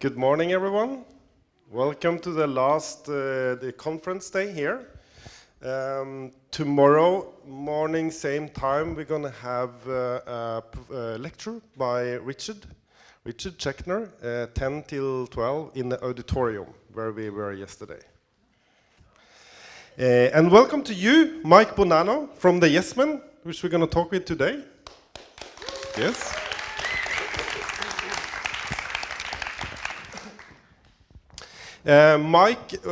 Good morning, everyone. Welcome to the last the conference day here. Tomorrow morning, same time, we're going to have a lecture by Richard Schechner, 10 till 12 in the auditorium where we were yesterday. And welcome to you, Mike Bonnano from the Yes Men, which we're going to talk with today. Yes. Mike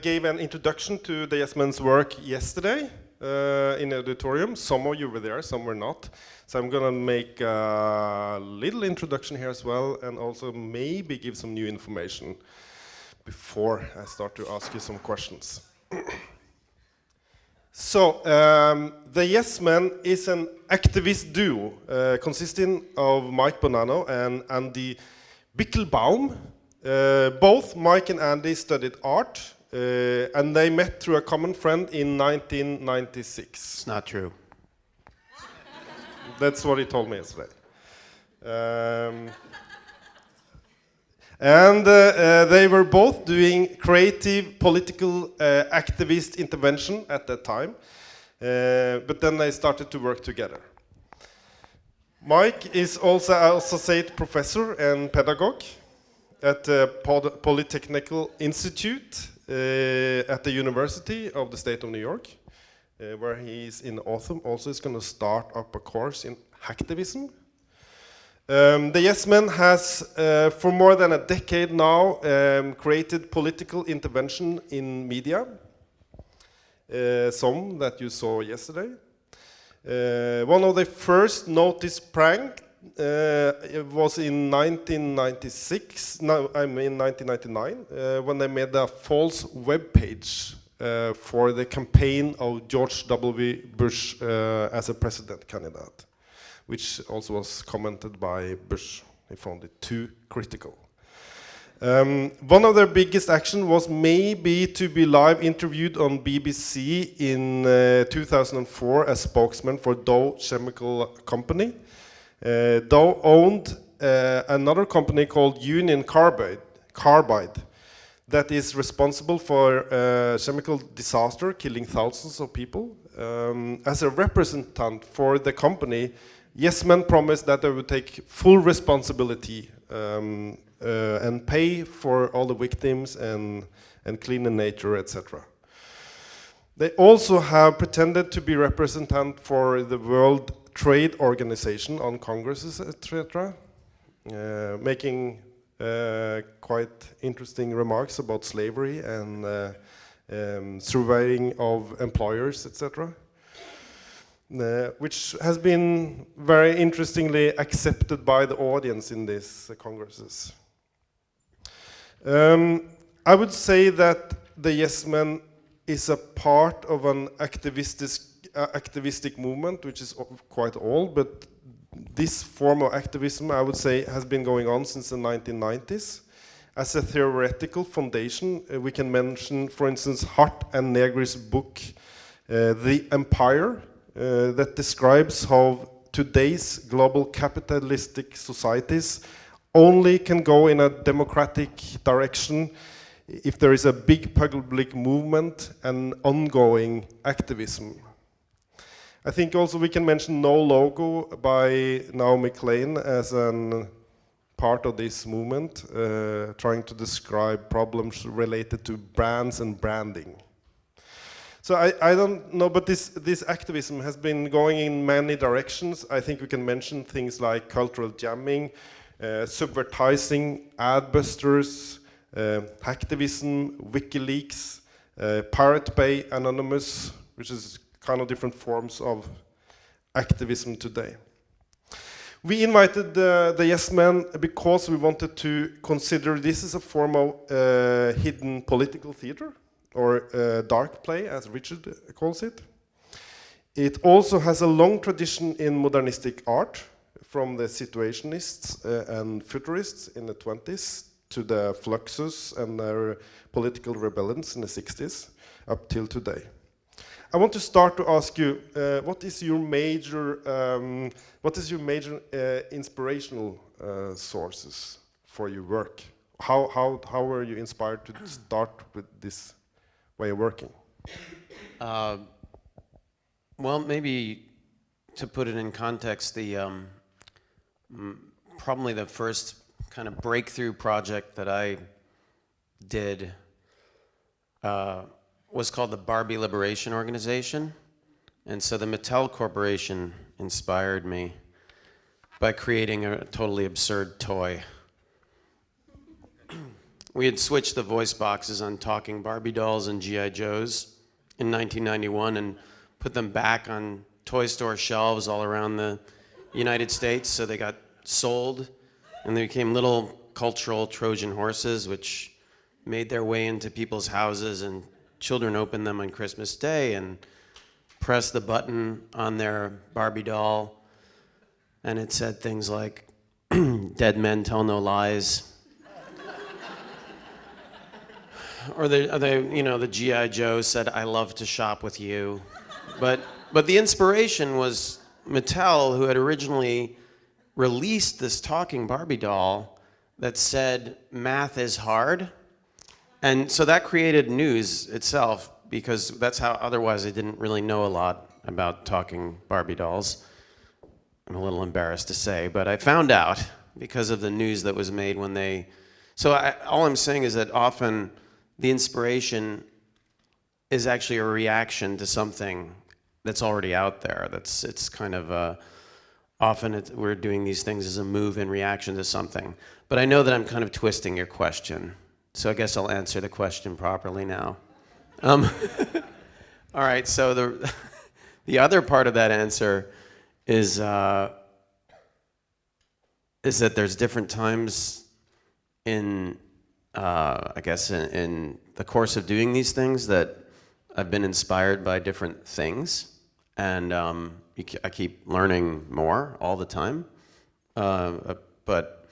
gave an introduction to the Yes Men's work yesterday in the auditorium. Some of you were there, some were not. So I'm going to make a little introduction here as well, and also maybe give some new information before I start to ask you some questions. So, the Yes Men is an activist duo consisting of Mike Bonnano and Andy Bickelbaum. Both Mike and Andy studied art, and they met through a common friend in 1996. It's not true. That's what he told me yesterday. And they were both doing creative political activist intervention at that time, but then they started to work together. Mike is also an associate professor and pedagogue at the Polytechnical Institute at the University of the State of New York, where he is in autumn. Also is going to start up a course in activism. The Yes Men has, for more than a decade now, created political intervention in media, some that you saw yesterday. One of the first noticed prank it was in 1999, when they made a false web page for the campaign of George W. Bush as a president candidate, which also was commented by Bush. He found it too critical. One of their biggest action was maybe to be live interviewed on BBC in 2004 as spokesman for Dow Chemical Company. Dow owned another company called Union Carbide that is responsible for chemical disaster, killing thousands of people. As a representative for the company, Yes Men promised that they would take full responsibility and pay for all the victims and clean the nature, etc. They also have pretended to be representative for the World Trade Organization on congresses, etc., making quite interesting remarks about slavery and surveying of employers, etc., which has been very interestingly accepted by the audience in these congresses. I would say that the Yes Men is a part of an activistic movement, which is quite old, but this form of activism, I would say, has been going on since the 1990s. As a theoretical foundation, we can mention, for instance, Hart and Negri's book, The Empire, that describes how today's global capitalistic societies only can go in a democratic direction if there is a big public movement and ongoing activism. I think also we can mention No Logo by Naomi Klein as a part of this movement, trying to describe problems related to brands and branding. So I don't know, but this activism has been going in many directions. I think we can mention things like cultural jamming, subvertising, adbusters, hacktivism, WikiLeaks, Pirate Bay Anonymous, which is kind of different forms of activism today. We invited the Yes Men because we wanted to consider this as a form of hidden political theater, or dark play, as Richard calls it. It also has a long tradition in modernistic art, from the situationists and futurists in the 20s to the Fluxus and their political rebellions in the 60s, up till today. I want to start to ask you, what is your major inspirational sources for your work? how were you inspired to start with this way of working? Well, maybe to put it in context, probably the first kind of breakthrough project that I did was called the Barbie Liberation Organization. And so the Mattel Corporation inspired me by creating a totally absurd toy. We had switched the voice boxes on talking Barbie dolls and G.I. Joes in 1991 and put them back on toy store shelves all around the United States, so they got sold, and they became little cultural Trojan horses, which made their way into people's houses, and children opened them on Christmas Day and pressed the button on their Barbie doll, and it said things like, "Dead men tell no lies." Or the G.I. Joe said, "I love to shop with you." But the inspiration was Mattel, who had originally released this talking Barbie doll that said, "Math is hard." And so that created news itself, because that's how, otherwise I didn't really know a lot about talking Barbie dolls. I'm a little embarrassed to say, but I found out because of the news that was made when they... all I'm saying is that often the inspiration is actually a reaction to something that's already out there. It's kind of often we're doing these things as a move in reaction to something. But I know that I'm kind of twisting your question, so I guess I'll answer the question properly now. All right, so the other part of that answer is that there's different times in I guess in the course of doing these things that I've been inspired by different things, and I keep learning more all the time. But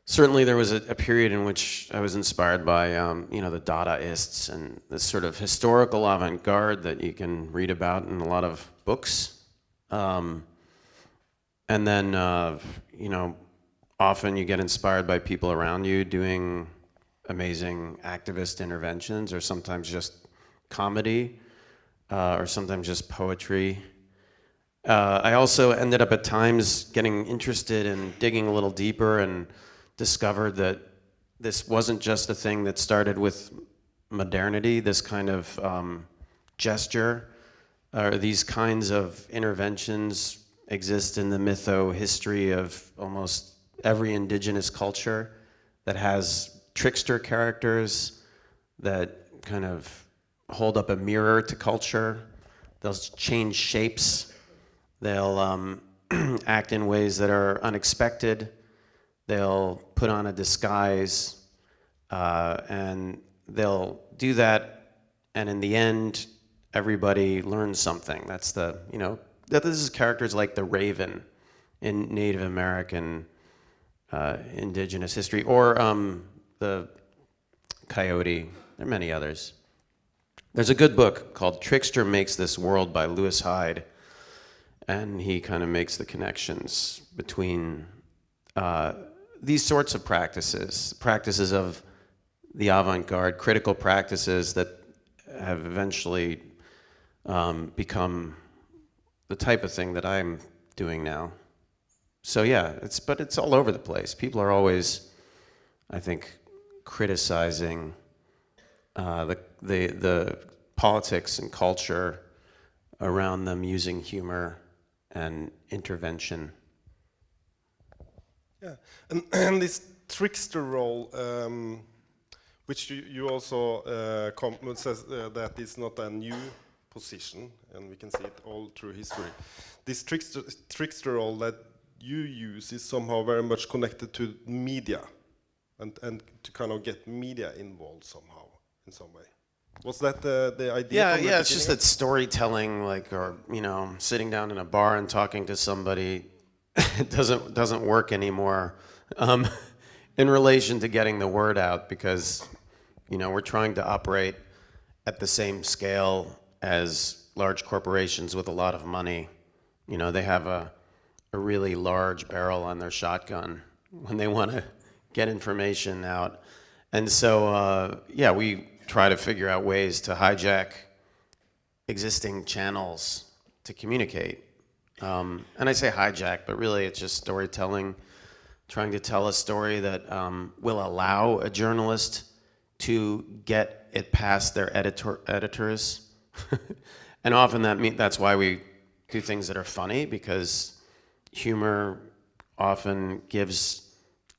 certainly there was a period in which I was inspired by the Dadaists and this sort of historical avant-garde that you can read about in a lot of books. And then often you get inspired by people around you doing amazing activist interventions, or sometimes just comedy, or sometimes just poetry. I also ended up at times getting interested in digging a little deeper, and discovered that this wasn't just a thing that started with modernity, this kind of gesture, or these kinds of interventions exist in the mytho-history of almost every indigenous culture that has trickster characters that kind of hold up a mirror to culture. They'll change shapes. They'll act in ways that are unexpected. They'll put on a disguise, and they'll do that, and in the end, everybody learns something. That's this is characters like the Raven in Native American indigenous history, or the coyote. There are many others. There's a good book called Trickster Makes This World by Lewis Hyde, and he kind of makes the connections between these sorts of practices of the avant-garde, critical practices that have eventually become the type of thing that I'm doing now. So yeah, it's all over the place. People are always, I think, criticizing the politics and culture around them using humor and intervention. Yeah, and this trickster role, which you also says that is not a new position, and we can see it all through history. This trickster role that you use is somehow very much connected to media, and to kind of get media involved somehow in some way. Was that the idea? Yeah, it's just that storytelling, or sitting down in a bar and talking to somebody, it doesn't work anymore in relation to getting the word out, because we're trying to operate at the same scale as large corporations with a lot of money. They have a really large barrel on their shotgun when they want to get information out. And so, yeah, we try to figure out ways to hijack existing channels to communicate. And I say hijack, but really it's just storytelling, trying to tell a story that will allow a journalist to get it past their editors. And often that's why we do things that are funny, because humor often gives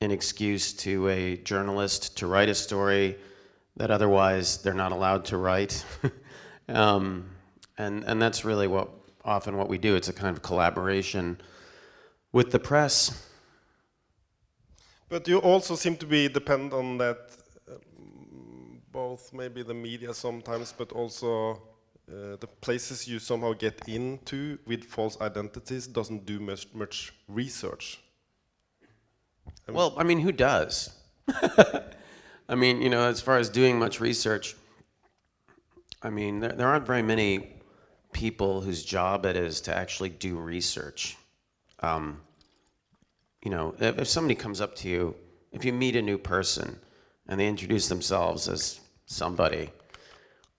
an excuse to a journalist to write a story that otherwise they're not allowed to write. And that's really often what we do. It's a kind of collaboration with the press. But you also seem to be dependent on that, both maybe the media sometimes, but also the places you somehow get into with false identities doesn't do much research. Well, I mean, who does? I mean, you know, as far as doing much research, I mean, there aren't very many people whose job it is to actually do research. You know, if somebody comes up to you, if you meet a new person and they introduce themselves as somebody,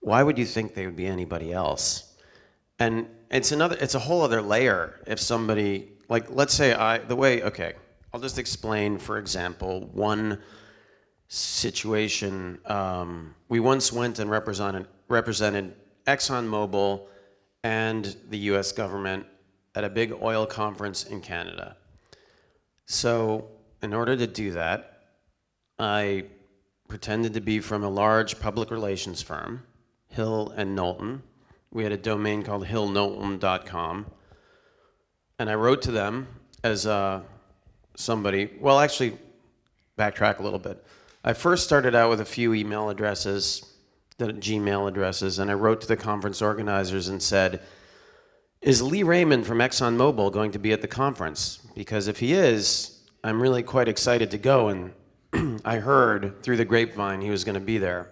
why would you think they would be anybody else? And it's a whole other layer. If somebody, like, let's say I'll just explain, for example, one situation. We once went and represented ExxonMobil and the US government at a big oil conference in Canada. So in order to do that, I pretended to be from a large public relations firm, Hill and Knowlton. We had a domain called hillknowlton.com. And I wrote to them as somebody, well, actually, backtrack a little bit. I first started out with a few email addresses, Gmail addresses, and I wrote to the conference organizers and said, is Lee Raymond from ExxonMobil going to be at the conference? Because if he is, I'm really quite excited to go, and I heard through the grapevine he was going to be there.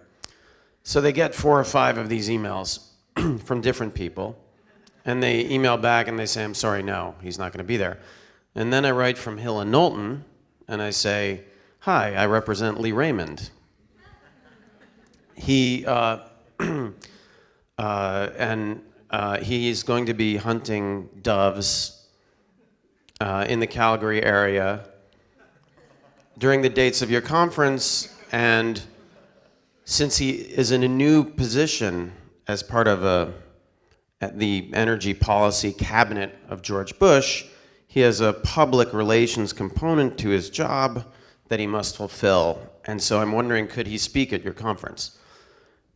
So they get 4 or 5 of these emails from different people, and they email back and they say, I'm sorry, no, he's not going to be there. And then I write from Hill and Knowlton, and I say, hi, I represent Lee Raymond. He he's going to be hunting doves in the Calgary area during the dates of your conference, and since he is in a new position as part of the energy policy cabinet of George Bush, he has a public relations component to his job that he must fulfill. And so I'm wondering, could he speak at your conference?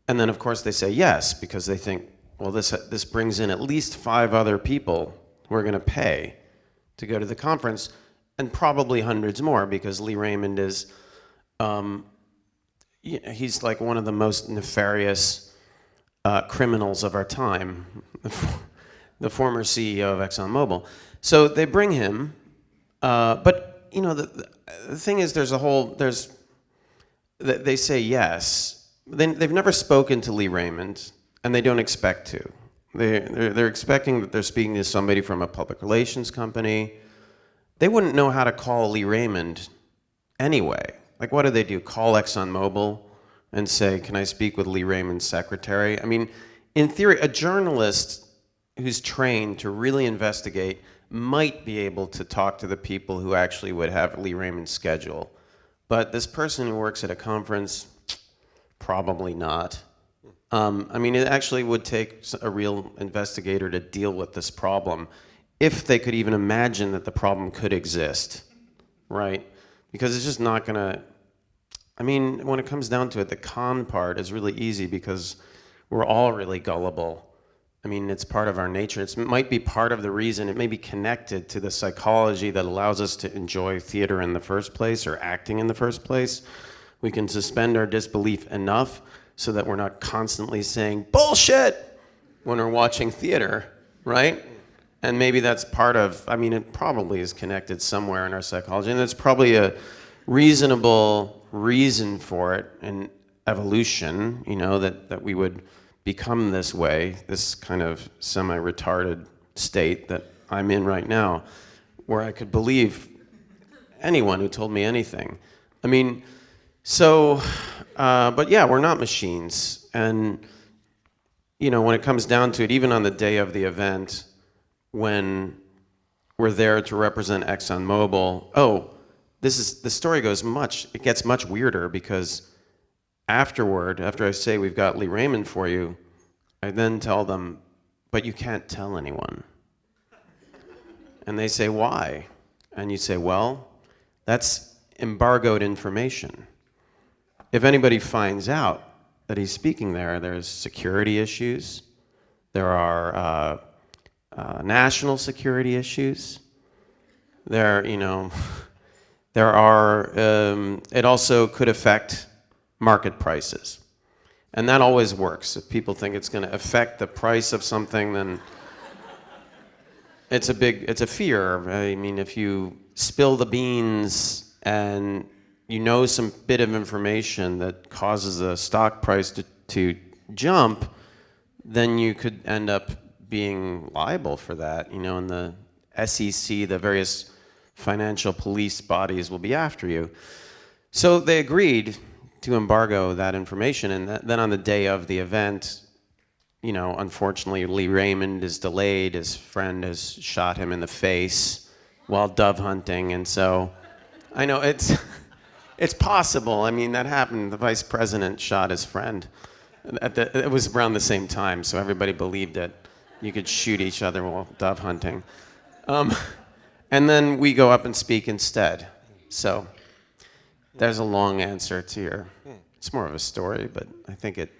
And then, of course, they say yes, because they think, well, this brings in at least 5 other people who are going to pay to go to the conference, and probably hundreds more, because Lee Raymond is, he's like one of the most nefarious criminals of our time, the former CEO of ExxonMobil. So they bring him, but you know, the thing is, they say yes. They've never spoken to Lee Raymond, and they don't expect to. They're expecting that they're speaking to somebody from a public relations company. They wouldn't know how to call Lee Raymond anyway. Like, what do? Call ExxonMobil and say, can I speak with Lee Raymond's secretary? I mean, in theory, a journalist who's trained to really investigate might be able to talk to the people who actually would have Lee Raymond's schedule. But this person who works at a conference, probably not. I mean, it actually would take a real investigator to deal with this problem, if they could even imagine that the problem could exist, right? Because it's just not gonna, I mean, when it comes down to it, the con part is really easy because we're all really gullible. I mean, it's part of our nature. It might be part of the reason, it may be connected to the psychology that allows us to enjoy theater in the first place, or acting in the first place. We can suspend our disbelief enough so that we're not constantly saying bullshit when we're watching theater, right? And maybe that's part of, I mean, it probably is connected somewhere in our psychology, and there's probably a reasonable reason for it in evolution, you know, that we would become this way, this kind of semi-retarded state that I'm in right now, where I could believe anyone who told me anything. I mean, so, but yeah, we're not machines. And, you know, when it comes down to it, even on the day of the event, when we're there to represent ExxonMobil, the story it gets much weirder because after I say we've got Lee Raymond for you, I then tell them, but you can't tell anyone. And they say, why? And you say, well, that's embargoed information. If anybody finds out that he's speaking there, there's security issues. There are national security issues. There are, it also could affect market prices. And that always works. If people think it's going to affect the price of something, then it's a fear. I mean, if you spill the beans and you know some bit of information that causes the stock price to jump, then you could end up being liable for that. You know, and the SEC, the various financial police bodies will be after you. So they agreed to embargo that information, and then on the day of the event, you know, unfortunately, Lee Raymond is delayed. His friend has shot him in the face while dove hunting, and so I know it's possible. I mean, that happened. The vice president shot his friend. It was around the same time, so everybody believed that you could shoot each other while dove hunting. And then we go up and speak instead. So there's a long answer to your. It's more of a story, but I think it.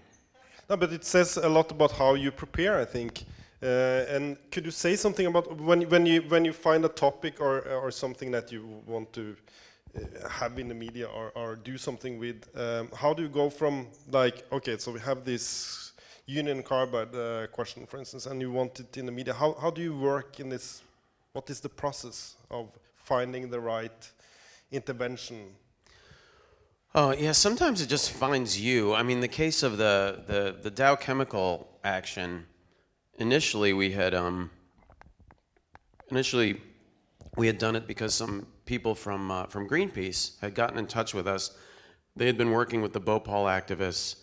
No, but it says a lot about how you prepare, I think. And could you say something about when you find a topic or something that you want to have in the media or do something with? How do you go from, like, okay, so we have this union carbide question, for instance, and you want it in the media. How do you work in this? What is the process of finding the right intervention? Oh, yeah, sometimes it just finds you. I mean, the case of the Dow Chemical action, initially we had done it because some people from Greenpeace had gotten in touch with us. They had been working with the Bhopal activists.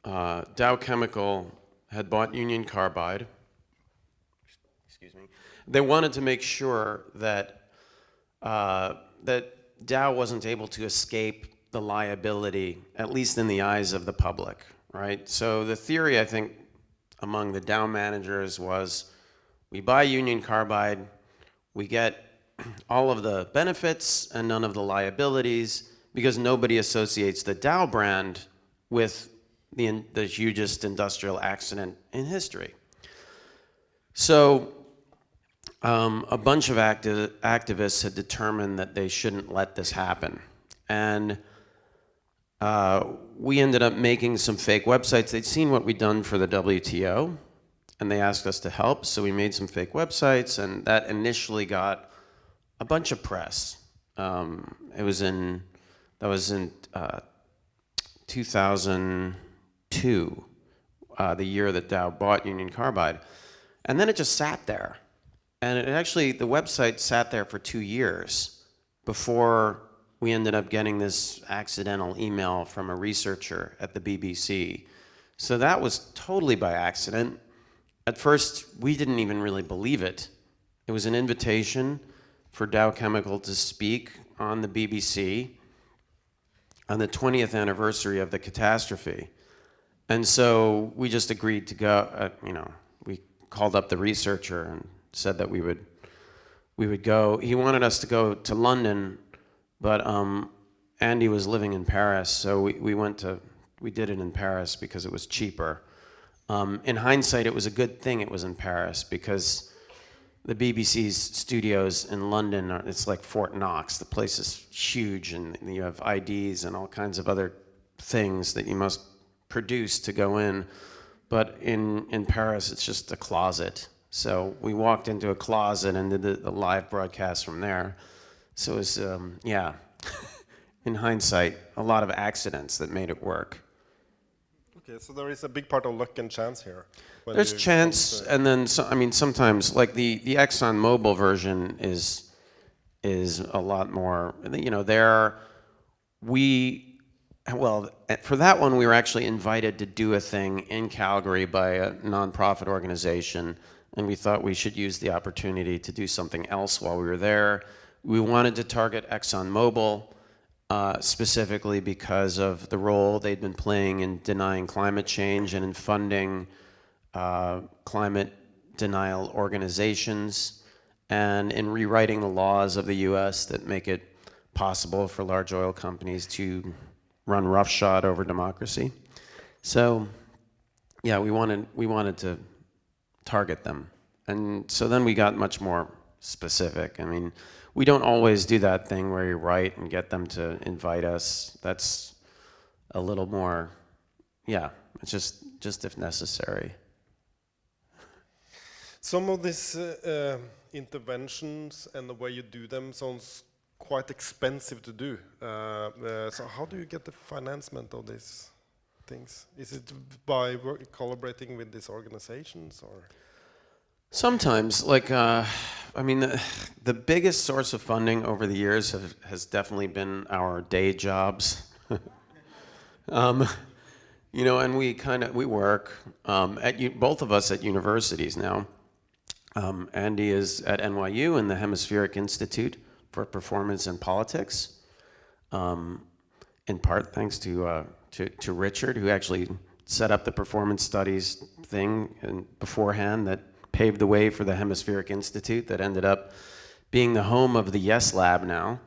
Dow Chemical had bought Union Carbide. Excuse me. They wanted to make sure that that Dow wasn't able to escape the liability, at least in the eyes of the public, right? So the theory, I think, among the Dow managers was, we buy Union Carbide, we get all of the benefits and none of the liabilities, because nobody associates the Dow brand with the hugest industrial accident in history. So a bunch of activists had determined that they shouldn't let this happen. And we ended up making some fake websites. They'd seen what we'd done for the WTO, and they asked us to help, so we made some fake websites, and that initially got a bunch of press. That was in 2002, the year that Dow bought Union Carbide. And then it just sat there. And the website sat there for 2 years before we ended up getting this accidental email from a researcher at the BBC. So that was totally by accident. At first, we didn't even really believe it. It was an invitation for Dow Chemical to speak on the BBC on the 20th anniversary of the catastrophe. And so we just agreed to go, we called up the researcher and said that we would go. He wanted us to go to London, but Andy was living in Paris, so we did it in Paris because it was cheaper. In hindsight, it was a good thing it was in Paris, because the BBC's studios in London it's like Fort Knox. The place is huge, and you have IDs and all kinds of other things that you must produce to go in. But in Paris, it's just a closet. So we walked into a closet and did the live broadcast from there. So it was, in hindsight, a lot of accidents that made it work. Okay, so there is a big part of luck and chance here. There's chance, and then sometimes, like the ExxonMobil version is a lot more. well, for that one, we were actually invited to do a thing in Calgary by a nonprofit organization, and we thought we should use the opportunity to do something else while we were there. We wanted to target ExxonMobil, specifically because of the role they'd been playing in denying climate change and in funding climate denial organizations, and in rewriting the laws of the US that make it possible for large oil companies to run roughshod over democracy. So yeah, we wanted to target them. And so then we got much more specific. I mean, we don't always do that thing where you write and get them to invite us. That's a little more, yeah, it's just if necessary. Some of these interventions and the way you do them sounds quite expensive to do. So how do you get the financement of these things? Is it by collaborating with these organizations, or? Sometimes, like, I mean, the biggest source of funding over the years has definitely been our day jobs. You know, and we work at both of us at universities now. Andy is at NYU in the Hemispheric Institute for Performance and Politics, in part thanks to Richard, who actually set up the performance studies thing beforehand that paved the way for the Hemispheric Institute that ended up being the home of the Yes Lab now.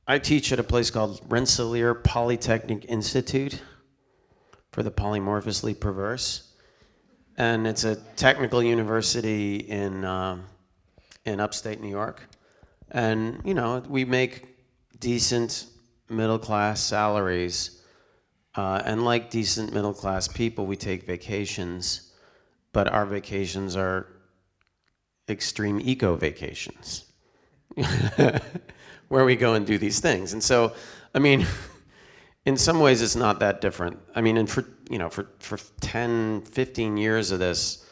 I teach at a place called Rensselaer Polytechnic Institute for the polymorphously perverse. And it's a technical university in upstate New York. And, you know, we make decent middle-class salaries. And like decent middle-class people, we take vacations. But our vacations are extreme eco-vacations, where we go and do these things. And so, I mean, in some ways it's not that different. I mean, and for 10, 15 years of this,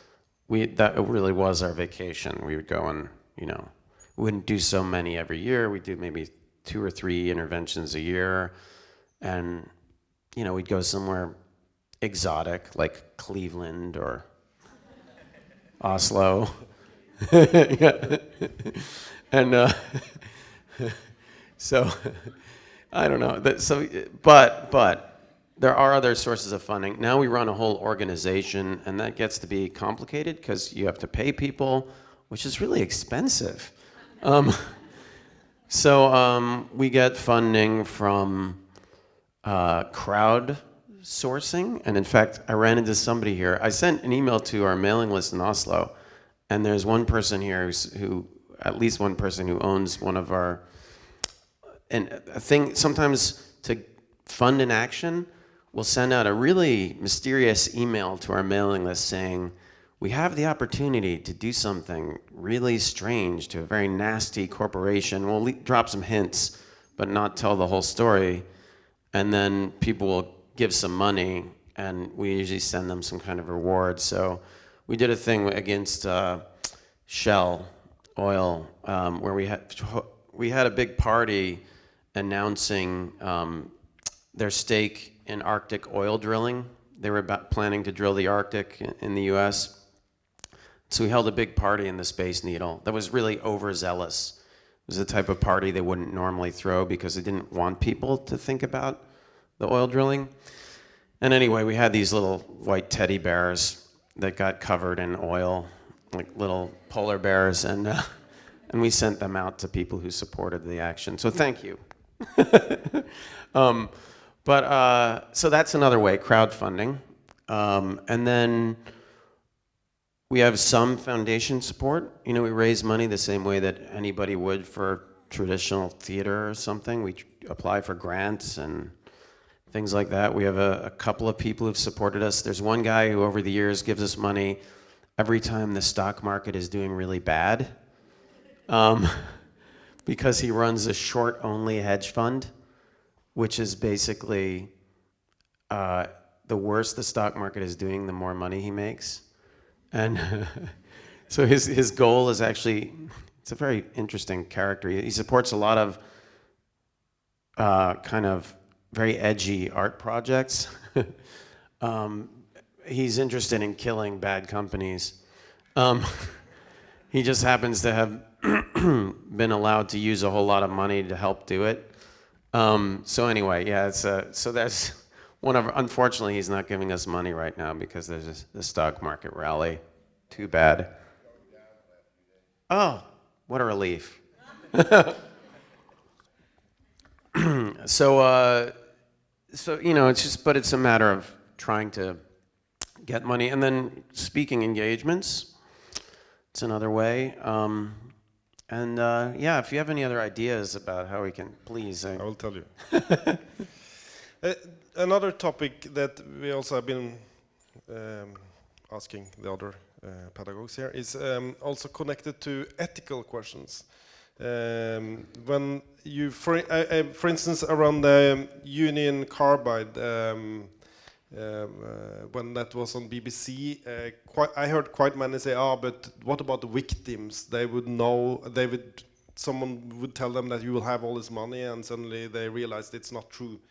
that really was our vacation. We would go and, you know, we wouldn't do so many every year. We'd do maybe 2 or 3 interventions a year. And, you know, we'd go somewhere exotic, like Cleveland or Oslo. Yeah. And so I don't know. But there are other sources of funding. Now we run a whole organization, and that gets to be complicated because you have to pay people, which is really expensive. So we get funding from crowdsourcing, and in fact, I ran into somebody here. I sent an email to our mailing list in Oslo, and there's one person here at least one person who owns one of our, and a thing, sometimes to fund an action, we'll send out a really mysterious email to our mailing list saying, we have the opportunity to do something really strange to a very nasty corporation. We'll drop some hints, but not tell the whole story. And then people will give some money, and we usually send them some kind of reward. So we did a thing against Shell Oil, where we had a big party announcing their stake in Arctic oil drilling. They were planning to drill the Arctic in the US. So we held a big party in the Space Needle that was really overzealous. It was the type of party they wouldn't normally throw because they didn't want people to think about the oil drilling. And anyway, we had these little white teddy bears that got covered in oil, like little polar bears, and we sent them out to people who supported the action. So thank you. So that's another way, crowdfunding. And then we have some foundation support. You know, we raise money the same way that anybody would for traditional theater or something. We apply for grants and things like that. We have a couple of people who've supported us. There's one guy who over the years gives us money every time the stock market is doing really bad, because he runs a short-only hedge fund, which is basically the worse the stock market is doing, the more money he makes. And so his goal is actually, it's a very interesting character. He supports a lot of kind of very edgy art projects. He's interested in killing bad companies. He just happens to have been allowed to use a whole lot of money to help do it. So anyway, yeah, it's so that's one of. Unfortunately, he's not giving us money right now because there's a stock market rally. Too bad. Oh, what a relief. So you know, it's just, but it's a matter of trying to get money, and then speaking engagements. It's another way. Yeah, if you have any other ideas about how we can, please. I will tell you. Another topic that we also have been asking the other pedagogues here is also connected to ethical questions. When you, for instance, around the Union Carbide, when that was on BBC, I heard quite many say, but what about the victims? They would know, someone would tell them that you will have all this money, and suddenly they realized it's not true.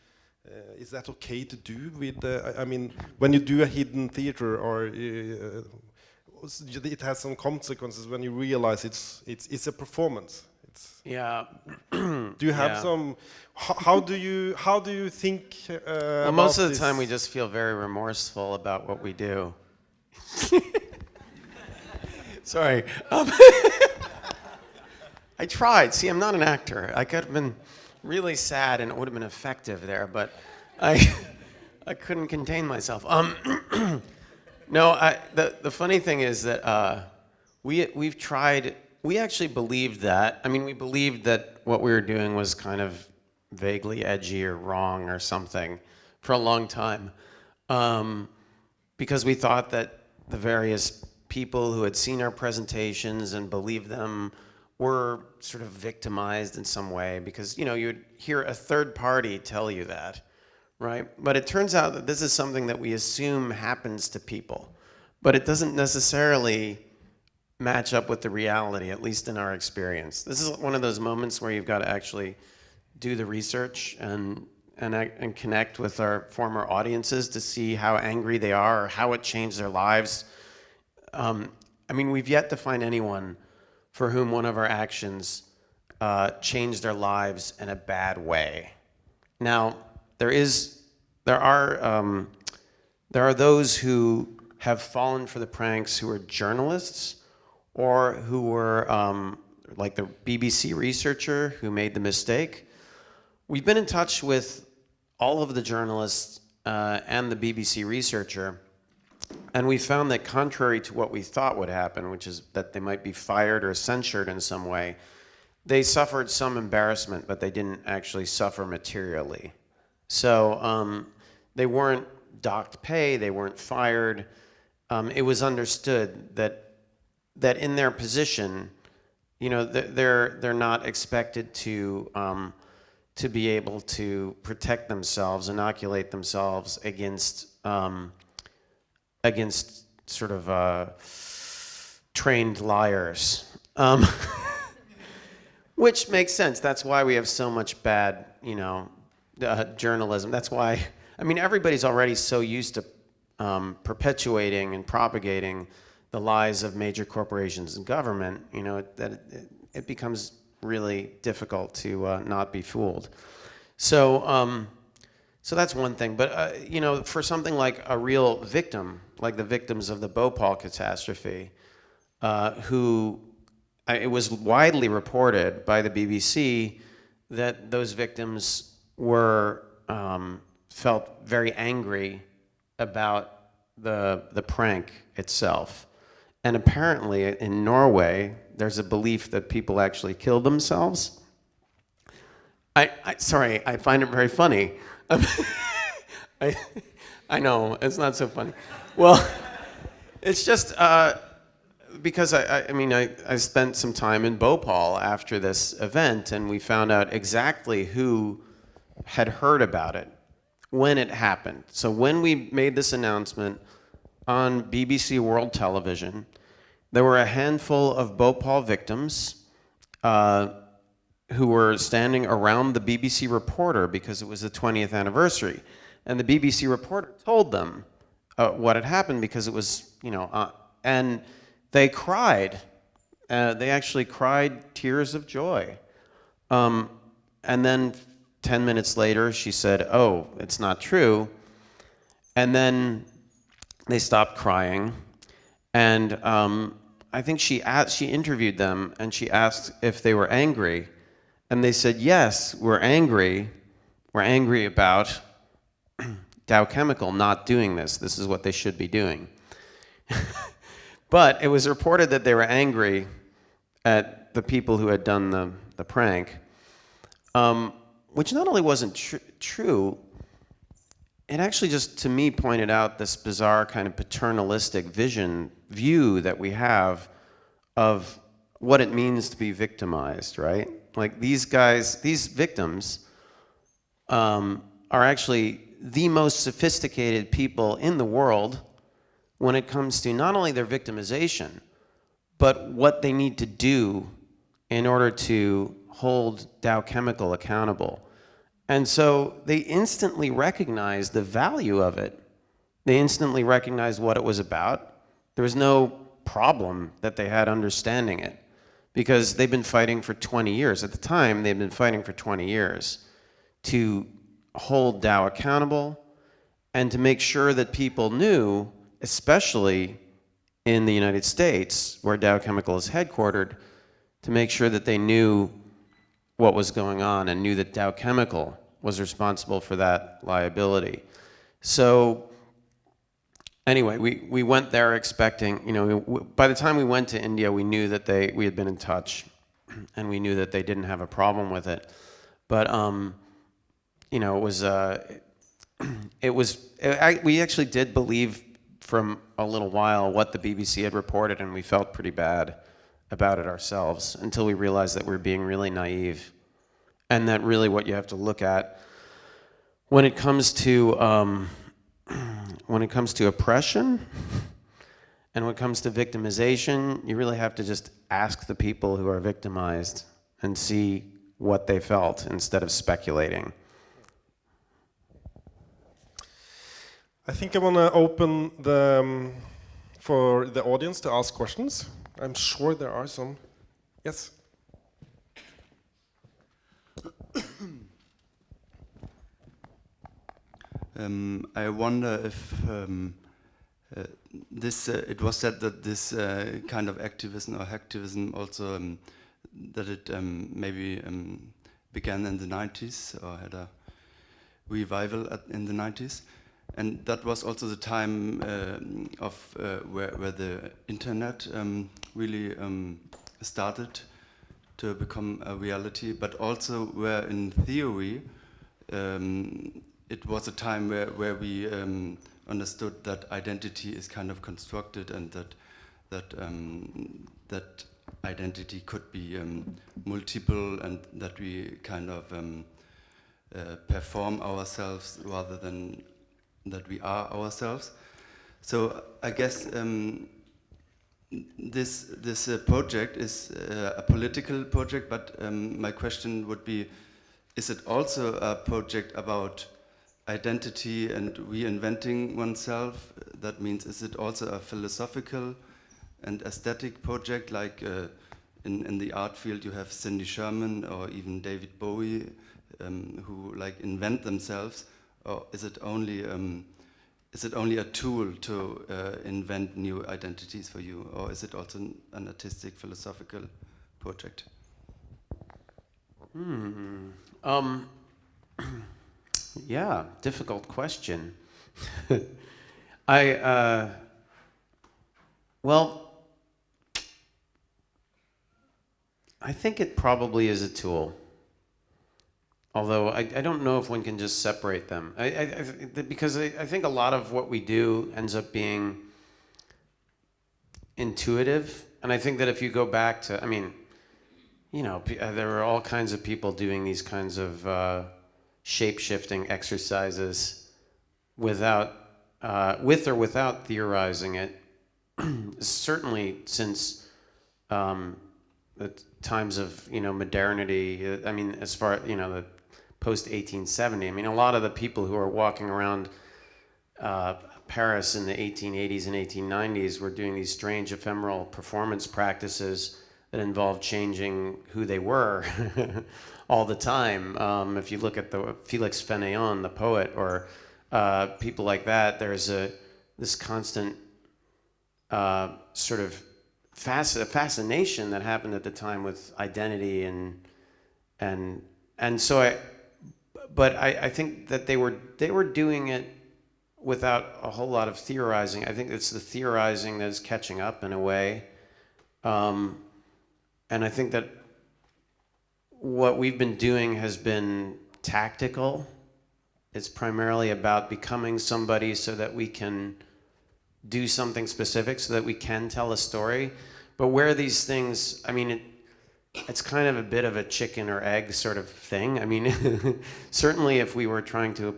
Is that okay to do with, I mean, when you do a hidden theater, or it has some consequences when you realize it's a performance? Yeah. Do you have some? How do you think? Well, most of the time we just feel very remorseful about what we do. Sorry. I tried. See, I'm not an actor. I could have been really sad and it would have been effective there, but I couldn't contain myself. No, the funny thing is that we've tried. We actually believed that. I mean, we believed that what we were doing was kind of vaguely edgy or wrong or something for a long time, because we thought that the various people who had seen our presentations and believed them were sort of victimized in some way, because, you know, you'd hear a third party tell you that, right? But it turns out that this is something that we assume happens to people, but it doesn't necessarily match up with the reality, at least in our experience. This is one of those moments where you've got to actually do the research and connect with our former audiences to see how angry they are or how it changed their lives. I mean, we've yet to find anyone for whom one of our actions changed their lives in a bad way. Now, there are those who have fallen for the pranks who are journalists, or who were like the BBC researcher who made the mistake. We've been in touch with all of the journalists and the BBC researcher, and we found that contrary to what we thought would happen, which is that they might be fired or censured in some way, they suffered some embarrassment, but they didn't actually suffer materially. So they weren't docked pay, they weren't fired. It was understood that in their position, you know, they're not expected to be able to protect themselves, inoculate themselves against sort of trained liars, which makes sense. That's why we have so much bad, you know, journalism. That's why, I mean, everybody's already so used to perpetuating and propagating the lies of major corporations and government, you know, that it becomes really difficult to not be fooled. So that's one thing. But, you know, for something like a real victim, like the victims of the Bhopal catastrophe, it was widely reported by the BBC that those victims were felt very angry about the prank itself. And apparently in Norway, there's a belief that people actually kill themselves. Sorry, I find it very funny. I know, it's not so funny. Well, it's just because I spent some time in Bhopal after this event, and we found out exactly who had heard about it when it happened. So when we made this announcement on BBC World Television, there were a handful of Bhopal victims who were standing around the BBC reporter because it was the 20th anniversary. And the BBC reporter told them what had happened because it was, and they cried. They actually cried tears of joy. And then 10 minutes later, she said, "Oh, it's not true." And then they stopped crying. And I think she interviewed them, and she asked if they were angry. And they said, "Yes, we're angry. We're angry about Dow Chemical not doing this. This is what they should be doing." But it was reported that they were angry at the people who had done the prank, which not only wasn't true, it actually just, to me, pointed out this bizarre kind of paternalistic view that we have of what it means to be victimized, right? Like these guys, these victims are actually the most sophisticated people in the world when it comes to not only their victimization, but what they need to do in order to hold Dow Chemical accountable. And so they instantly recognized the value of it. They instantly recognized what it was about. There was no problem that they had understanding it because they've been fighting for 20 years. At the time, they'd been fighting for 20 years to hold Dow accountable and to make sure that people knew, especially in the United States, where Dow Chemical is headquartered, to make sure that they knew what was going on and knew that Dow Chemical was responsible for that liability. So anyway, we went there expecting, by the time we went to India, we knew that we had been in touch, and we knew that they didn't have a problem with it. But we actually did believe from a little while what the BBC had reported, and we felt pretty bad about it ourselves until we realized that we were being really naive, and that really what you have to look at when it comes to oppression and when it comes to victimization, you really have to just ask the people who are victimized and see what they felt instead of speculating. I think I want to open for the audience to ask questions. I'm sure there are some. Yes? I wonder if it was said that this kind of activism or hacktivism also, that it maybe began in the 90s or had a revival in the 90s. And that was also the time of where the internet really started to become a reality, but also where in theory it was a time where we understood that identity is kind of constructed, and that identity could be multiple, and that we kind of perform ourselves rather than that we are ourselves. So I guess this project is a political project, but my question would be, is it also a project about identity and reinventing oneself? That means, is it also a philosophical and aesthetic project, like in the art field you have Cindy Sherman or even David Bowie, who like invent themselves? Or is it only a tool to invent new identities for you, or is it also an artistic, philosophical project? Yeah, difficult question. Well, I think it probably is a tool. Although I don't know if one can just separate them. Because I think a lot of what we do ends up being intuitive. And I think that if you go back to, there are all kinds of people doing these kinds of shape-shifting exercises with or without theorizing it. Certainly since the times of, you know, modernity. I mean, as far, you know, the post 1870. I mean, a lot of the people who are walking around Paris in the 1880s and 1890s were doing these strange ephemeral performance practices that involved changing who they were all the time. If you look at the Félix Fénéon, the poet, or people like that, there's this constant sort of fascination that happened at the time with identity and so I think that they were doing it without a whole lot of theorizing. I think it's the theorizing that is catching up in a way. And I think that what we've been doing has been tactical. It's primarily about becoming somebody so that we can do something specific, so that we can tell a story. But where these things, I mean, it's kind of a bit of a chicken or egg sort of thing. I mean, certainly if we were trying to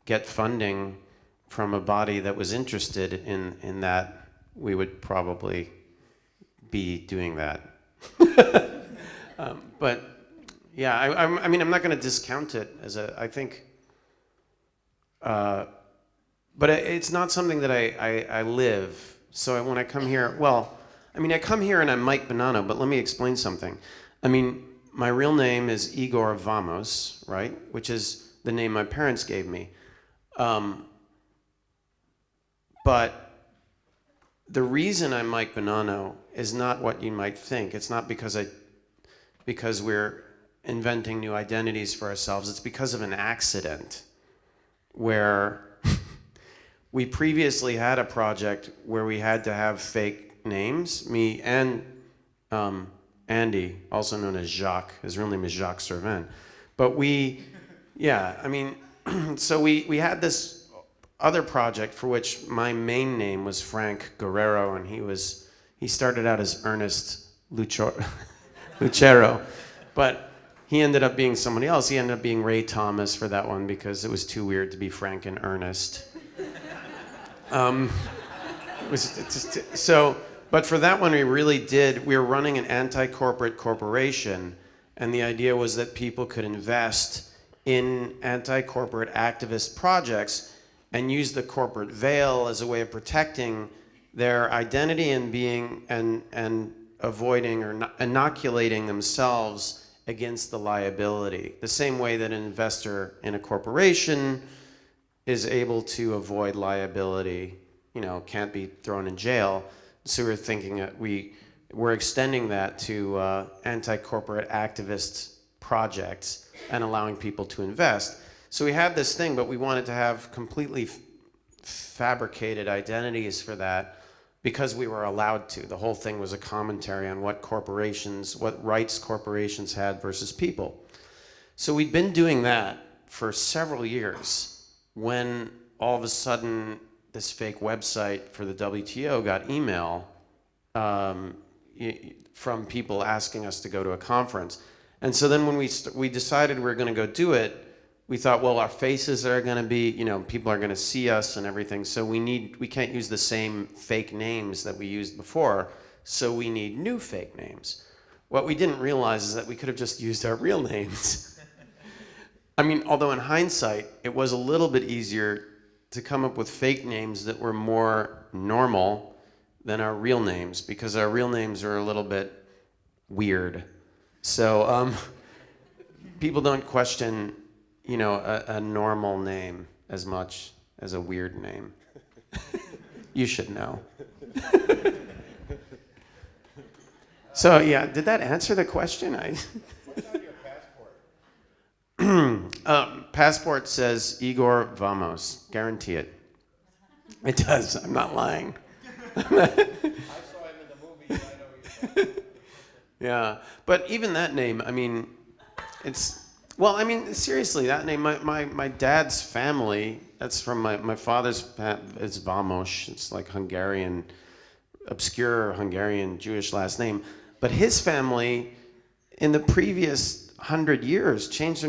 get funding from a body that was interested in that, we would probably be doing that. But yeah, I mean, I'm not going to discount it as I think, but it's not something that I live. So when I come here, well, I mean, I come here and I'm Mike Bonnano, but let me explain something. I mean, my real name is Igor Vamos, right? Which is the name my parents gave me. But the reason I'm Mike Bonnano is not what you might think. It's not because we're inventing new identities for ourselves. It's because of an accident where we previously had a project where we had to have fake names. Me and Andy, also known as Jacques. His real name is Jacques Servan. But I mean, so we had this other project for which my main name was Frank Guerrero, and he started out as Ernest Lucero, but he ended up being somebody else. He ended up being Ray Thomas for that one because it was too weird to be Frank and Ernest. But for that one, we were running an anti-corporate corporation, and the idea was that people could invest in anti-corporate activist projects and use the corporate veil as a way of protecting their identity and being and avoiding or inoculating themselves against the liability. The same way that an investor in a corporation is able to avoid liability, you know, can't be thrown in jail. So we're thinking that we're extending that to anti-corporate activist projects and allowing people to invest. So we had this thing, but we wanted to have completely fabricated identities for that because we were allowed to. The whole thing was a commentary on what rights corporations had versus people. So we'd been doing that for several years when all of a sudden this fake website for the WTO got email from people asking us to go to a conference. And so then when we decided we were going to go do it, we thought, well, our faces are going to be, you know, people are going to see us and everything, so we can't use the same fake names that we used before, so we need new fake names. What we didn't realize is that we could have just used our real names. I mean, although in hindsight, it was a little bit easier to come up with fake names that were more normal than our real names, because our real names are a little bit weird. So people don't question, you know, a normal name as much as a weird name. You should know. So yeah, did that answer the question? What's on your passport? Passport says Igor Vamos. Guarantee it. It does. I'm not lying. I saw him in the movie. I know you. Yeah, but even that name, I mean, well, I mean, seriously, that name, my dad's family, that's from my father's, it's Vamos. It's like Hungarian, obscure Hungarian Jewish last name. But his family, in the previous 100 years, changed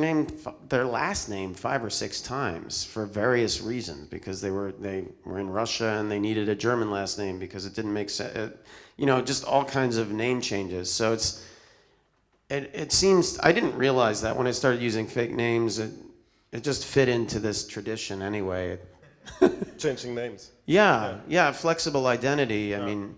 their last name 5 or 6 times for various reasons, because they were in Russia and they needed a German last name because it didn't make sense. You know, just all kinds of name changes. So it seems, I didn't realize that when I started using fake names, it just fit into this tradition anyway. Changing names. Yeah, flexible identity. I mean,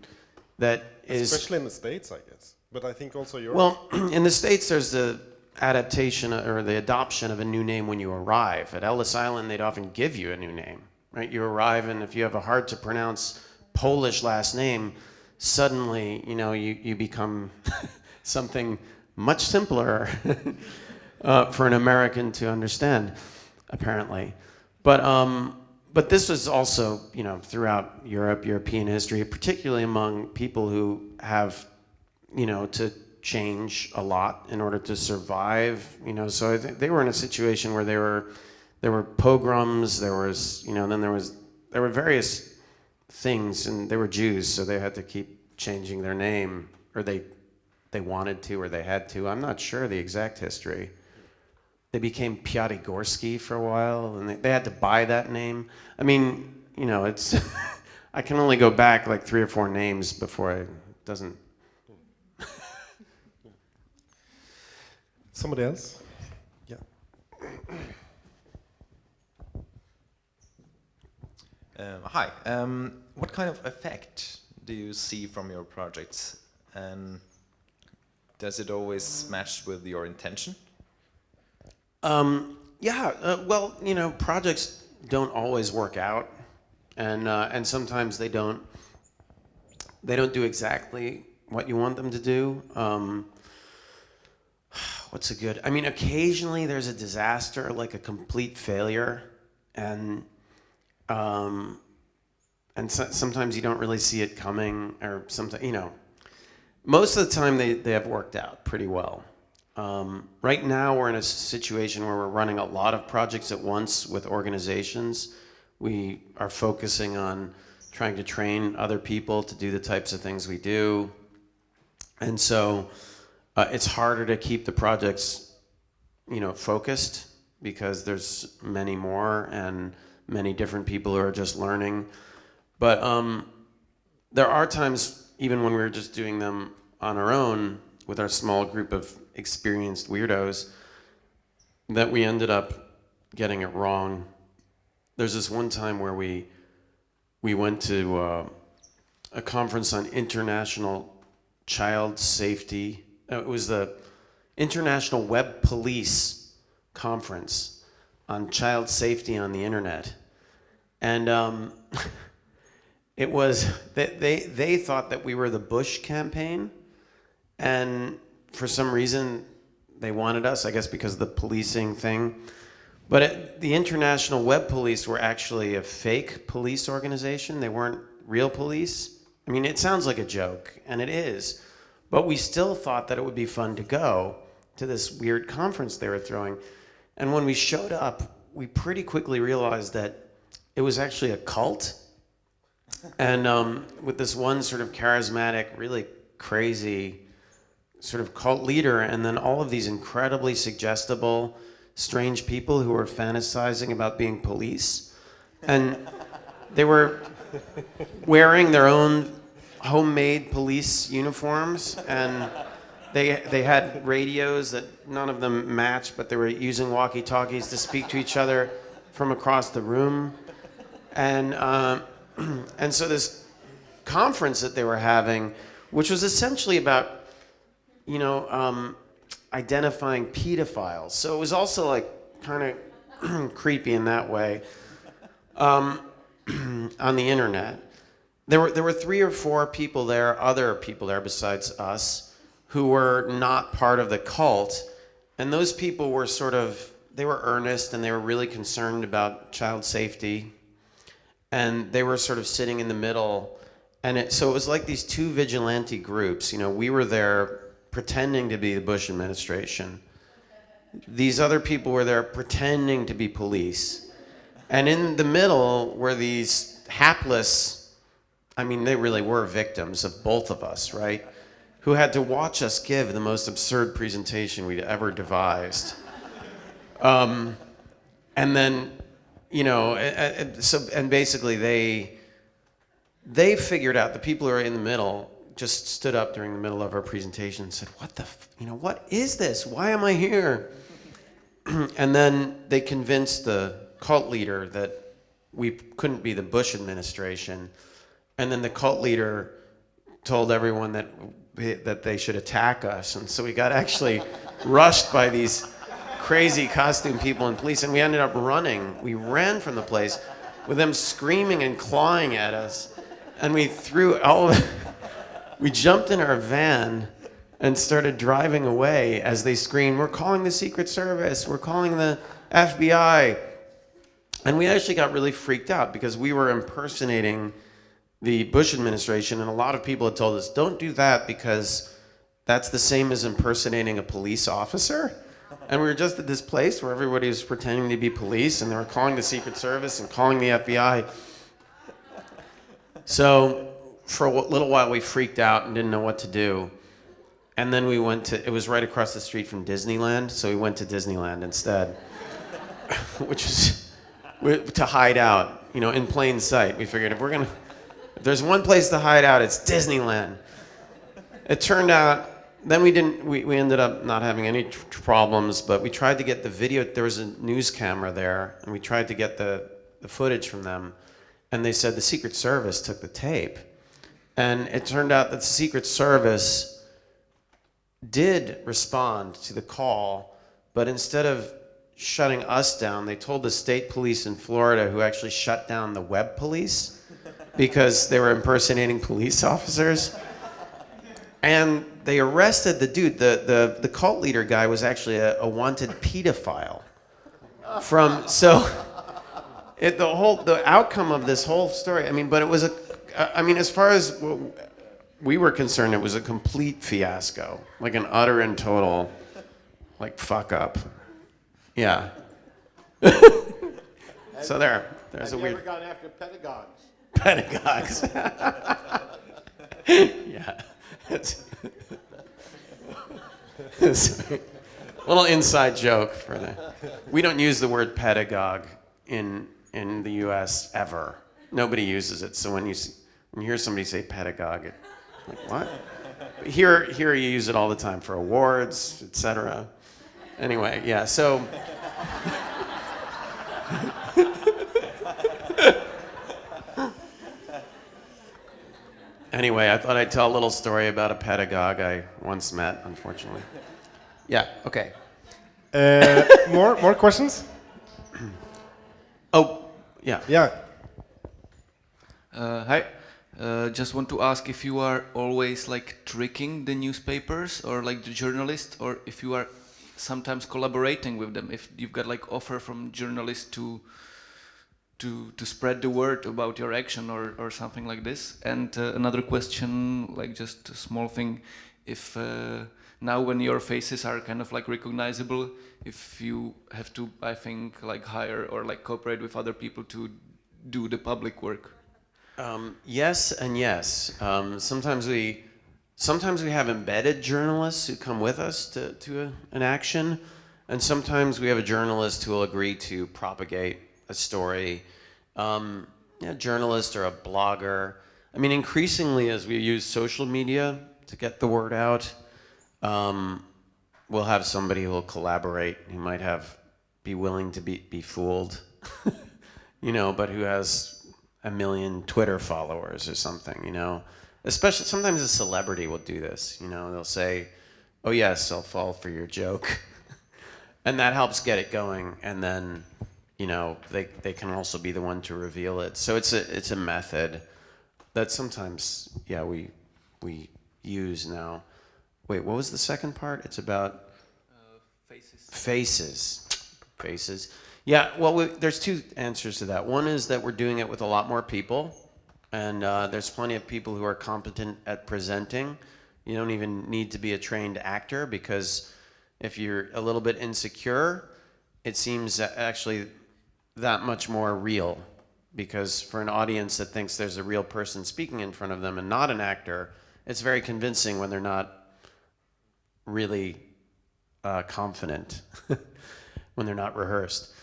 that is... Especially in the States, I guess. But I think also Europe. Well, in the States, there's the adaptation or the adoption of a new name when you arrive. At Ellis Island, they'd often give you a new name, right? You arrive, and if you have a hard to pronounce Polish last name, suddenly, you know, you become something much simpler for an American to understand, apparently. But this was also, you know, throughout Europe, European history, particularly among people who have, you know, to change a lot in order to survive, you know. So I think they were in a situation where there were pogroms, there was, you know, then there were various things, and they were Jews, so they had to keep changing their name, or they wanted to, or they had to. I'm not sure the exact history. They became Piatigorsky for a while, and they had to buy that name. I mean, you know, it's I can only go back like 3 or 4 names before it doesn't. Somebody else? Yeah. Hi. What kind of effect do you see from your projects, and does it always match with your intention? Well, you know, projects don't always work out, and sometimes they don't do exactly what you want them to do. What's a good? I mean, occasionally there's a disaster, like a complete failure, and sometimes you don't really see it coming, or sometimes, you know. Most of the time they have worked out pretty well. Right now we're in a situation where we're running a lot of projects at once with organizations. We are focusing on trying to train other people to do the types of things we do. And so it's harder to keep the projects, you know, focused, because there's many more and many different people who are just learning. But there are times, even when we're just doing them on our own with our small group of experienced weirdos, that we ended up getting it wrong. There's this one time where we went to a conference on international child safety. It was the International Web Police Conference on child safety on the internet. And it was, they thought that we were the Bush campaign, and for some reason they wanted us, I guess because of the policing thing. But the International Web Police were actually a fake police organization. They weren't real police. I mean, it sounds like a joke, and it is. But we still thought that it would be fun to go to this weird conference they were throwing. And when we showed up, we pretty quickly realized that it was actually a cult. And with this one sort of charismatic, really crazy sort of cult leader, and then all of these incredibly suggestible, strange people who were fantasizing about being police. And they were wearing their own homemade police uniforms, and they had radios that none of them matched, but they were using walkie-talkies to speak to each other from across the room. And so this conference that they were having, which was essentially about, you know, identifying pedophiles. So it was also like kind of creepy in that way. On the internet, there were 3 or 4 people there, other people there besides us, who were not part of the cult, and those people were they were earnest, and they were really concerned about child safety, and they were sort of sitting in the middle, and so it was like these 2 vigilante groups. You know, we were there pretending to be the Bush administration. These other people were there pretending to be police. And in the middle were these hapless, I mean, they really were victims of both of us, right? Who had to watch us give the most absurd presentation we'd ever devised. And then, you know, and basically they figured out, the people who are in the middle just stood up during the middle of our presentation and said, what is this? Why am I here? And then they convinced the cult leader that we couldn't be the Bush administration. And then the cult leader told everyone that they should attack us. And so we got actually rushed by these crazy costume people and police, and we ended up running. We ran from the place with them screaming and clawing at us. And we we jumped in our van and started driving away as they screamed, "We're calling the Secret Service, we're calling the FBI." And we actually got really freaked out because we were impersonating the Bush administration, and a lot of people had told us, don't do that because that's the same as impersonating a police officer. And we were just at this place where everybody was pretending to be police, and they were calling the Secret Service and calling the FBI. So for a little while we freaked out and didn't know what to do. And then it was right across the street from Disneyland, so we went to Disneyland instead, which was to hide out, in plain sight. We figured if there's one place to hide out, it's Disneyland. It turned out, then we ended up not having any problems, but we tried to get the video. There was a news camera there, and we tried to get the footage from them, and they said the Secret Service took the tape. And it turned out that the Secret Service did respond to the call, but instead of shutting us down, they told the state police in Florida, who actually shut down the web police because they were impersonating police officers. And they arrested the dude. The cult leader guy was actually a wanted pedophile. The outcome of this whole story, but it was as far as we were concerned, it was a complete fiasco, like an utter and total, fuck up. Yeah. So there's a weird. Have you ever gone after pedagogues? Pedagogues. Yeah. It's a little inside joke for we don't use the word pedagogue in the U.S. ever. Nobody uses it. So when you hear somebody say pedagogue, what? Here you use it all the time for awards, etc. Anyway, yeah. So. Anyway, I thought I'd tell a little story about a pedagogue I once met, unfortunately. Yeah, okay. More questions? Oh, yeah. Yeah. Hi. Just want to ask if you are always tricking the newspapers or the journalists, or if you are sometimes collaborating with them, if you've got offer from journalists to spread the word about your action or something like this. And another question, just a small thing, if now when your faces are kind of recognizable, if you have to, I think, hire or cooperate with other people to do the public work. Yes and yes. Sometimes we have embedded journalists who come with us to an action, and sometimes we have a journalist who will agree to propagate a story. A journalist or a blogger. Increasingly as we use social media to get the word out, we'll have somebody who will collaborate, who might be willing to be fooled, but who has 1 million Twitter followers or something, Especially sometimes a celebrity will do this, they'll say, "Oh yes, I'll fall for your joke," and that helps get it going, and then. They can also be the one to reveal it. So it's a method that sometimes, we use now. Wait, what was the second part? It's about faces. Yeah. Well, there's two answers to that. One is that we're doing it with a lot more people, and there's plenty of people who are competent at presenting. You don't even need to be a trained actor, because if you're a little bit insecure, it seems actually that much more real, because for an audience that thinks there's a real person speaking in front of them and not an actor, it's very convincing when they're not really confident, when they're not rehearsed.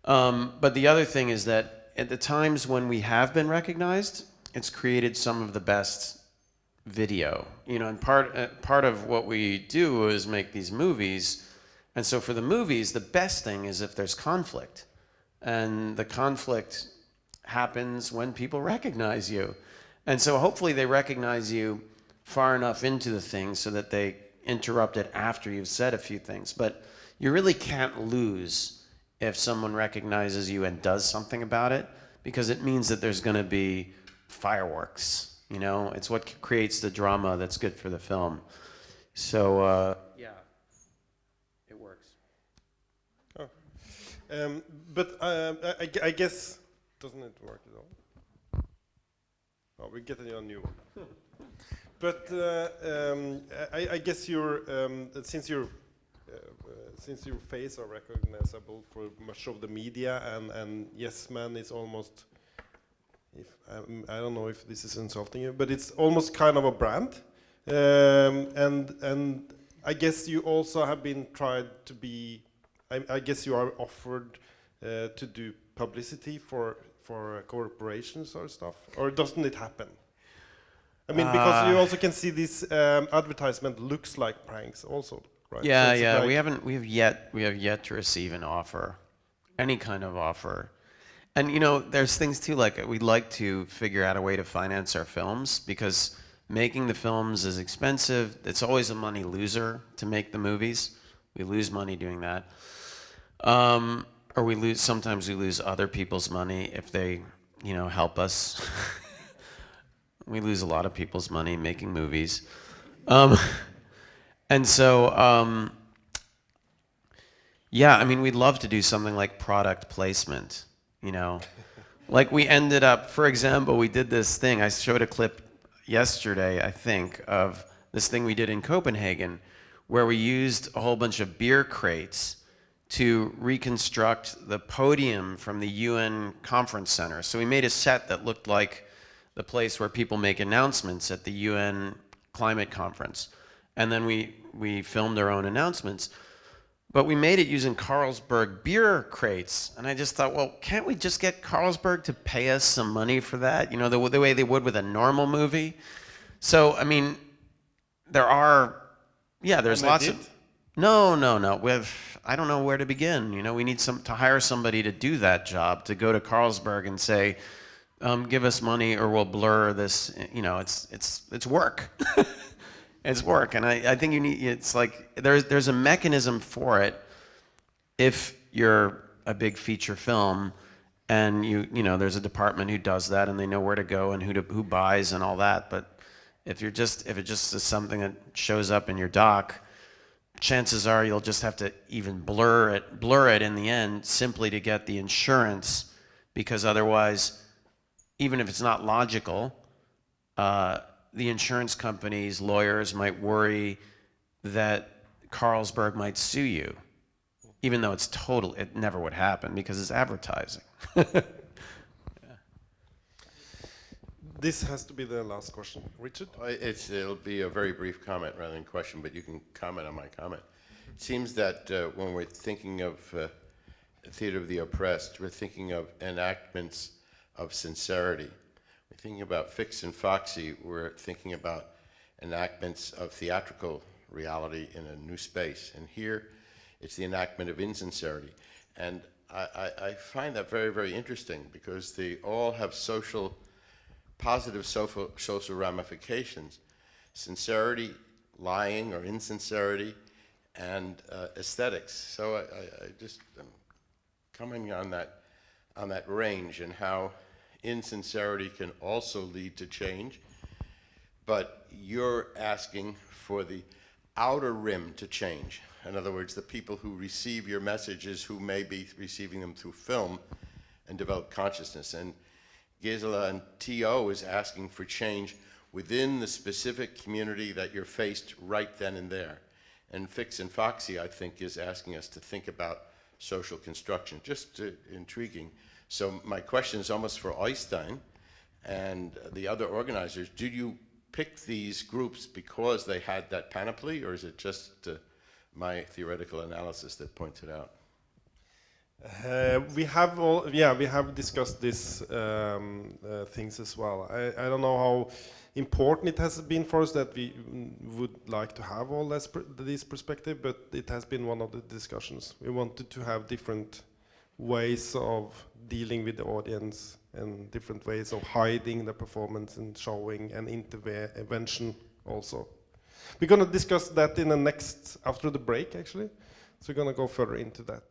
But the other thing is that at the times when we have been recognized, it's created some of the best video, you know, and part of what we do is make these movies, and so for the movies, the best thing is if there's conflict, and the conflict happens when people recognize you, and so hopefully they recognize you far enough into the thing so that they interrupt it after you've said a few things, but you really can't lose if someone recognizes you and does something about it, because it means that there's going to be fireworks. You know, it's what creates the drama that's good for the film. So, yeah, it works. Oh. But I guess, doesn't it work at all? Oh, we're getting a new one. But I guess since your face are recognizable for much of the media, and Yes Man is almost, I don't know if this is insulting you, but it's almost kind of a brand, and I guess you also have been tried to be. I guess you are offered to do publicity for corporations or stuff, or doesn't it happen? I mean, because you also can see this advertisement looks like pranks, also, right? Yeah, So yeah. like We have yet to receive an offer, any kind of offer. And you know, there's things too, like we'd like to figure out a way to finance our films, because making the films is expensive. It's always a money loser to make the movies. We lose money doing that. Or sometimes we lose other people's money if they, you know, help us. We lose a lot of people's money making movies. And so, yeah, I mean, we'd love to do something like product placement. You know, like we ended up, for example, we did this thing. I showed a clip yesterday, I think, of this thing we did in Copenhagen, where we used a whole bunch of beer crates to reconstruct the podium from the UN conference center. So we made a set that looked like the place where people make announcements at the UN climate conference. And then we filmed our own announcements. But we made it using Carlsberg beer crates. And I just thought, well, can't we just get Carlsberg to pay us some money for that? You know, the way they would with a normal movie. So, I mean, there's lots of... No. I don't know where to begin. You know, we need to hire somebody to do that job, to go to Carlsberg and say, give us money or we'll blur this. You know, it's work. It's work, and I think it's like there's a mechanism for it if you're a big feature film, and you know there's a department who does that, and they know where to go and who buys and all that. But if it just is something that shows up in your doc, chances are you'll just have to even blur it in the end, simply to get the insurance, because otherwise, even if it's not logical, the insurance company's lawyers might worry that Carlsberg might sue you, even though it never would happen because it's advertising. Yeah. this has to be the last question. Richard? It'll be a very brief comment rather than question, but you can comment on my comment. It seems that when we're thinking of theater of the oppressed, we're thinking of enactments of sincerity. We're thinking about Fix and Foxy, we're thinking about enactments of theatrical reality in a new space. And here, it's the enactment of insincerity. And I find that very, very interesting, because they all have positive social ramifications. Sincerity, lying or insincerity, and aesthetics. So I just am coming on that range, and how insincerity can also lead to change, but you're asking for the outer rim to change. In other words, the people who receive your messages, who may be receiving them through film and develop consciousness. And Gisela and T.O. is asking for change within the specific community that you're faced right then and there. And Fix and Foxy, I think, is asking us to think about social construction. Just intriguing. So my question is almost for Øystein and the other organizers. Did you pick these groups because they had that panoply, or is it just my theoretical analysis that points it out? We have discussed these things as well. I don't know how important it has been for us that we would like to have all this perspective, but it has been one of the discussions. We wanted to have different ways of dealing with the audience and different ways of hiding the performance and showing and intervention also. We're going to discuss that in the next, after the break actually. So we're going to go further into that.